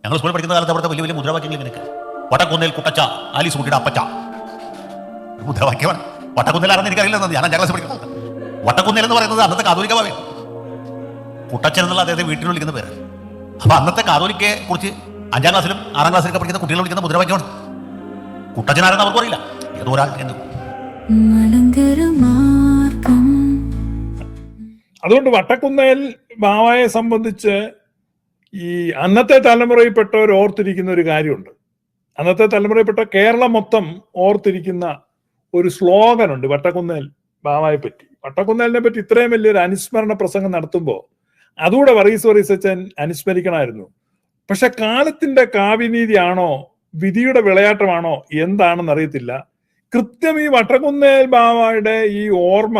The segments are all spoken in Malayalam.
ഞങ്ങൾ സ്കൂളിൽ പഠിക്കുന്ന കാലത്ത് അവിടുത്തെ വലിയ വലിയ മുദ്രാവാക്യങ്ങൾ ഇങ്ങനെ വട്ടക്കുന്നേൽ കുട്ടച്ച ആലീസ് കുട്ടിയുടെ അപ്പച്ച മുദ്രാവാക്യമാണ്. വട്ടക്കുന്നേൽ ആണെന്ന് എനിക്കറിയില്ല, ഞാൻ 5ാം ക്ലാസ് പഠിക്കുന്നത്. വട്ടക്കുന്നേൽ എന്ന് പറയുന്നത് അന്നത്തെ കാതോലിക്ക ഭാവയാണ്. കുട്ടച്ചൻ എന്നുള്ള അദ്ദേഹത്തെ വീട്ടിൽ വിളിക്കുന്ന പേര്. അപ്പൊ അന്നത്തെ കാതോലിക്കയെ കുറിച്ച് 5ാം ക്ലാസ്സിലും 6ാം ക്ലാസ്സിലൊക്കെ പഠിക്കുന്ന കുട്ടികൾ വിളിക്കുന്ന മുദ്രാവാക്യമാണ്. കുട്ടച്ചനാരെന്ന് അവർക്ക് അറിയില്ല, ഏതോ ഒരാൾ എന്ന്. അതുകൊണ്ട് വട്ടക്കുന്നേൽ ബാവയെ സംബന്ധിച്ച് ഈ അന്നത്തെ തലമുറയിൽപ്പെട്ടവർ ഓർത്തിരിക്കുന്ന ഒരു കാര്യമുണ്ട്. അന്നത്തെ തലമുറയിൽപ്പെട്ട കേരളം മൊത്തം ഓർത്തിരിക്കുന്ന ഒരു സ്ലോഗനുണ്ട് വട്ടക്കുന്നേൽ ബാവയെ പറ്റി. വട്ടക്കുന്നേലിനെ പറ്റി ഇത്രയും വലിയൊരു അനുസ്മരണ പ്രസംഗം നടത്തുമ്പോൾ അതുകൂടെ വർഗീസ് അനുസ്മരിക്കണമായിരുന്നു. പക്ഷെ കാലത്തിന്റെ കാവ്യനീതിയാണോ വിധിയുടെ വിളയാട്ടമാണോ എന്താണെന്ന് അറിയത്തില്ല. കൃത്യം ഈ വട്ടക്കുന്നേൽ ബാവയുടെ ഈ ഓർമ്മ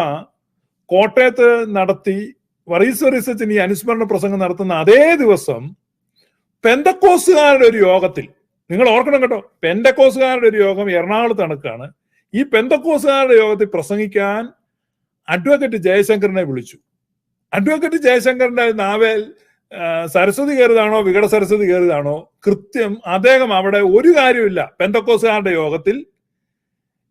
കോട്ടയത്ത് നടത്തി വർഗീസ് ഈ അനുസ്മരണ പ്രസംഗം നടത്തുന്ന അതേ ദിവസം പെന്തക്കോസുകാരുടെ ഒരു യോഗത്തിൽ, നിങ്ങൾ ഓർക്കണം കേട്ടോ, പെന്തക്കോസുകാരുടെ ഒരു യോഗം എറണാകുളത്ത് നടക്കുകയാണ്. ഈ പെന്തക്കോസുകാരുടെ യോഗത്തിൽ പ്രസംഗിക്കാൻ അഡ്വക്കേറ്റ് ജയശങ്കറിനെ വിളിച്ചു. അഡ്വക്കേറ്റ് ജയശങ്കറിന്റെ നാവേൽ സരസ്വതി കയറിയതാണോ വികട സരസ്വതി കയറിയതാണോ കൃത്യം അദ്ദേഹം അവിടെ ഒരു കാര്യമില്ല. പെന്തക്കോസുകാരുടെ യോഗത്തിൽ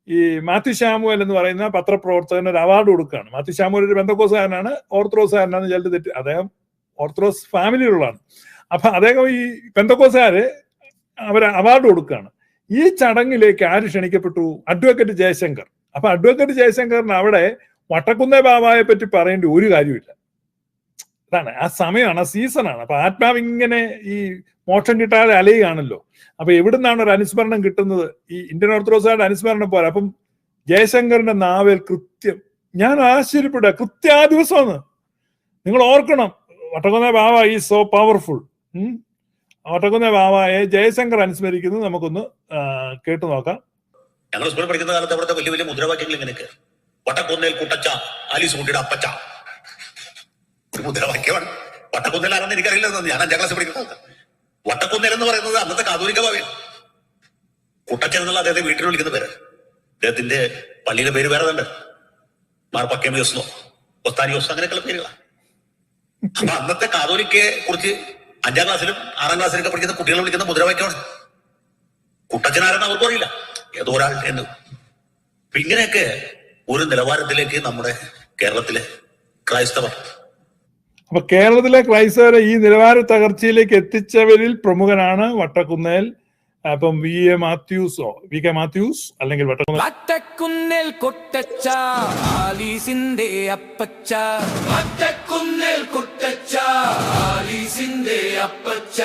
ഈ മാത്യു ശാമുവൽ എന്ന് പറയുന്ന പത്രപ്രവർത്തകന് ഒരു അവാർഡ് കൊടുക്കുകയാണ്. മാത്യു ശാമുവൽ ഒരു പെന്തക്കോസുകാരനാണ്, ഓർത്തഡോക്സുകാരനാണെന്ന് ചിലത് തെറ്റ്, അദ്ദേഹം ഓർത്തഡോക്സ് ഫാമിലിയിലുള്ളതാണ്. അപ്പൊ അദ്ദേഹം ഈ പെന്തക്കോസുകാര് അവര് അവാർഡ് കൊടുക്കുകയാണ്. ഈ ചടങ്ങിലേക്ക് ആര് ക്ഷണിക്കപ്പെട്ടു? അഡ്വക്കേറ്റ് ജയശങ്കർ. അപ്പൊ അഡ്വക്കേറ്റ് ജയശങ്കറിന് അവിടെ വട്ടക്കുന്നേ ബാബായെ പറ്റി പറയേണ്ട ഒരു കാര്യമില്ല. അതാണ് ആ സമയമാണ്, ആ സീസണാണ്. അപ്പൊ ആത്മാവ് ഇങ്ങനെ ഈ മോക്ഷം കിട്ടാതെ അലയുകയാണല്ലോ. അപ്പൊ എവിടുന്നാണ് ഒരു അനുസ്മരണം കിട്ടുന്നത്? ഈ ഇന്ത്യൻ ഓർത്തഡോക്സുകാരുടെ അനുസ്മരണം പോലെ. അപ്പം ജയശങ്കറിന്റെ നാവേൽ കൃത്യം, ഞാൻ ആശ്ചര്യപ്പെടുക, കൃത്യ ആ ദിവസമാണ്. നിങ്ങൾ ഓർക്കണം, വട്ടക്കുന്നേ ബാബ ഈ സോ പവർഫുൾ. വട്ടക്കുന്നേ ബാബയെ ജയശങ്കർ അനുസ്മരിക്കുന്നത് നമുക്കൊന്ന് കേട്ടു നോക്കാം. ഞങ്ങൾ സ്കൂളിൽ പഠിക്കുന്ന കാലത്ത് അവിടുത്തെ വലിയ വലിയ മുദ്രാവാക്യങ്ങൾ ഇങ്ങനെയൊക്കെ വട്ടക്കുന്നേൽ കുട്ടച്ച ആലീസ് കുട്ടിയുടെ അപ്പച്ച ഒരു മുദ്രാവാക്യമാണ്. വട്ടക്കുന്നേൽ ആണെന്ന് എനിക്കറിയില്ല, ഞാൻ 5ാം ക്ലാസ് പഠിക്കുന്നത്. വട്ടക്കുന്നേൽ എന്ന് പറയുന്നത് അന്നത്തെ കാതോലിക്ക ഭാവയാണ്. കുട്ടച്ചൻ എന്നുള്ള അദ്ദേഹത്തെ വീട്ടിൽ വിളിക്കുന്ന പേര്. അദ്ദേഹത്തിന്റെ പള്ളിയുടെ പേര് വേറെ തന്നെ, മാർപ്പക്കേമിയോസ്നോ ഒസ്താനിയോസ് അങ്ങനെയൊക്കെയുള്ള പേരുകളാണ്. അപ്പൊ അന്നത്തെ കാതോലിക്കയെ കുറിച്ച് 5ാം ക്ലാസ്സിലും 6ാം ക്ലാസ്സിലൊക്കെ പഠിക്കുന്ന കുട്ടികളെ വിളിക്കുന്ന മുദ്രാവാക്യമാണ്. കുട്ടച്ചനാരെന്ന് അവർക്കും അറിയില്ല, ഏതോ ഒരാൾ എന്ന്. ഇങ്ങനെയൊക്കെ ഒരു നിലവാരത്തിലേക്ക് നമ്മുടെ കേരളത്തിലെ ക്രൈസ്തവർ, അപ്പൊ കേരളത്തിലെ ക്രൈസ്തവരെ ഈ നിലവാര തകർച്ചയിലേക്ക് എത്തിച്ചവരിൽ പ്രമുഖനാണ് വട്ടക്കുന്നേൽ. അപ്പം വി കെ മാത്യൂസ് അല്ലെങ്കിൽ വട്ടക്കുന്നേൽ കുട്ടച്ച ആലീസിന്റെ അപ്പച്ച, വട്ടക്കുന്നേൽ കുട്ടച്ച ആലീസിന്റെ അപ്പച്ച.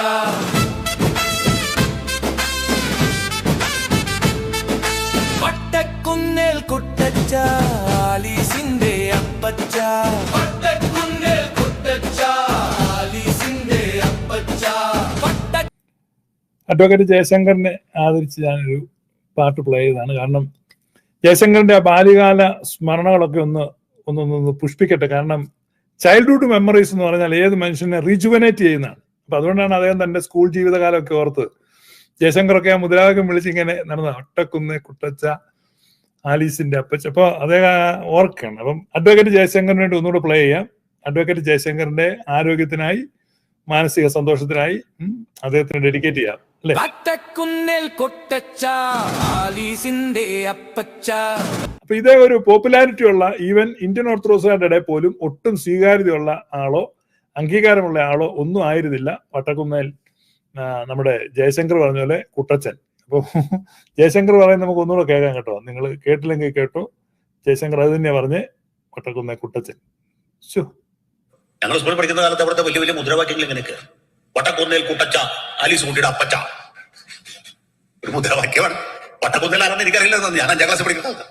വട്ടക്കുന്നേൽ കുട്ടച്ച ആലീസിന്റെ അപ്പച്ച, വട്ടക്കുന്നേൽ കുട്ടച്ച ആലീസിന്റെ അപ്പച്ച. അഡ്വക്കേറ്റ് ജയശങ്കറിനെ ആദരിച്ച് ഞാനൊരു പാട്ട് പ്ലേ ചെയ്തതാണ്. കാരണം ജയശങ്കറിന്റെ ആ ബാല്യകാല സ്മരണകളൊക്കെ ഒന്ന് പുഷ്പിക്കട്ടെ. കാരണം ചൈൽഡ്ഹുഡ് മെമ്മറീസ് എന്ന് പറഞ്ഞാൽ ഏത് മനുഷ്യനെ റിജുവനേറ്റ് ചെയ്യുന്നതാണ്. അപ്പൊ അതുകൊണ്ടാണ് അദ്ദേഹം തന്റെ സ്കൂൾ ജീവിതകാലമൊക്കെ ഓർത്തത്. ജയശങ്കറൊക്കെ ആ മുദ്രാവാക്യം വിളിച്ചിങ്ങനെ നടന്ന ഒട്ടക്കുന്നേ കുട്ടച്ച ആലീസിന്റെ അപ്പച്ച. അപ്പൊ അദ്ദേഹം ഓർക്കണം. അപ്പം അഡ്വക്കേറ്റ് ജയശങ്കറിന് വേണ്ടി ഒന്നുകൂടെ പ്ലേ ചെയ്യാം. അഡ്വക്കേറ്റ് ജയശങ്കറിന്റെ ആരോഗ്യത്തിനായി, മാനസിക സന്തോഷത്തിനായി അദ്ദേഹത്തിന് ഡെഡിക്കേറ്റ് ചെയ്യാം. അപ്പൊ ഇതേ ഒരു പോപ്പുലാരിറ്റി ഉള്ള, ഈവൻ ഇന്ത്യൻ ഓർത്തഡോക്സുകാരുടെ ഇടയിൽ പോലും ഒട്ടും സ്വീകാര്യതയുള്ള ആളോ അംഗീകാരമുള്ള ആളോ ഒന്നും ആയിരുന്നില്ല വട്ടക്കുന്നേൽ നമ്മുടെ ജയശങ്കർ പറഞ്ഞ പോലെ കുട്ടച്ചൻ. അപ്പൊ ജയശങ്കർ പറയുന്നത് നമുക്ക് ഒന്നുകൂടെ കേൾക്കാം കേട്ടോ. നിങ്ങൾ കേട്ടില്ലെങ്കിൽ കേട്ടോ. ജയശങ്കർ അത് തന്നെയാ പറഞ്ഞ് വട്ടക്കുന്നേൽ കുട്ടച്ചൻ. ഞങ്ങൾ സ്കൂളിൽ പഠിക്കുന്ന കാലത്ത് അവിടുത്തെ വലിയ വലിയ മുദ്രാവാക്യങ്ങൾ ഇങ്ങനെയൊക്കെ വട്ടക്കുന്നേൽ കുട്ടച്ച ആലീസ് കുട്ടിയുടെ അപ്പച്ച ഒരു മുദ്രാവാക്യമാണ്. വട്ടക്കുന്നേൽ ആണെന്ന് എനിക്കറിയില്ല, ഞാൻ 5ാം ക്ലാസ് പഠിക്കുന്നത്.